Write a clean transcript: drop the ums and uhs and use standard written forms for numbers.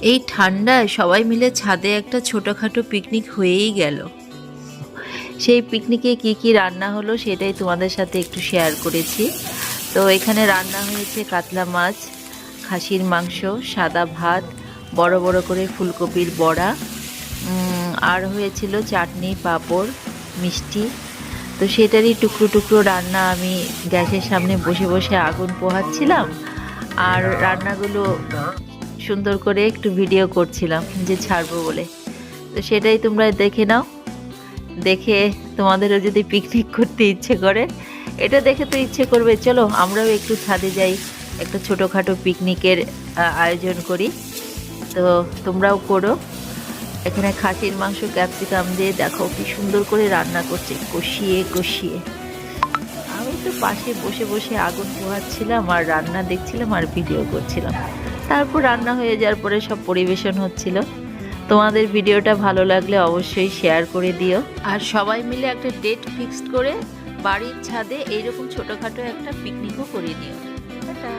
এই ঠান্ডায় সবাই মিলে ছাদে একটা ছোটখাটো পিকনিক হয়েই গেল। সেই পিকনিকে কি কি রান্না হলো সেটাই তোমাদের সাথে একটু শেয়ার করেছি। তো এখানে রান্না হয়েছে কাতলা মাছ, খাসির মাংস, সাদা ভাত, বড় বড় করে ফুলকপির বড়া, আর হয়েছিল চাটনি, পাঁপড়, মিষ্টি। তো সেটারই টুকরো টুকরো রান্না আমি গ্যাসের সামনে বসে বসে আগুন পোহাচ্ছিলাম, আর রান্নাগুলো সুন্দর করে একটু ভিডিও করছিলাম যে ছাড়বো বলে। তো সেটাই তোমরা দেখে নাও। দেখে তোমাদেরও যদি পিকনিক করতে ইচ্ছে করে, এটা দেখে তো ইচ্ছে করবে চলো আমরাও একটু ছাদে যাই, একটা ছোটোখাটো পিকনিকের আয়োজন করি। তো তোমরাও করো। এখানে খাসির মাংস ক্যাপসিকাম দিয়ে দেখো কি সুন্দর করে রান্না করছে, কষিয়ে কষিয়ে। আমি তো পাশে বসে বসে আগুন পোহাচ্ছিলাম আর রান্না দেখছিলাম আর ভিডিও করছিলাম। তারপর রান্না হয়ে যাওয়ার পরে সব পরিবেশন হচ্ছিল। তোমাদের ভিডিওটা ভালো লাগলে অবশ্যই শেয়ার করে দিও, আর সবাই মিলে একটা ডেট ফিক্সড করে বাড়ির ছাদে এইরকম ছোটোখাটো একটা পিকনিকও করে নিও। টাটা।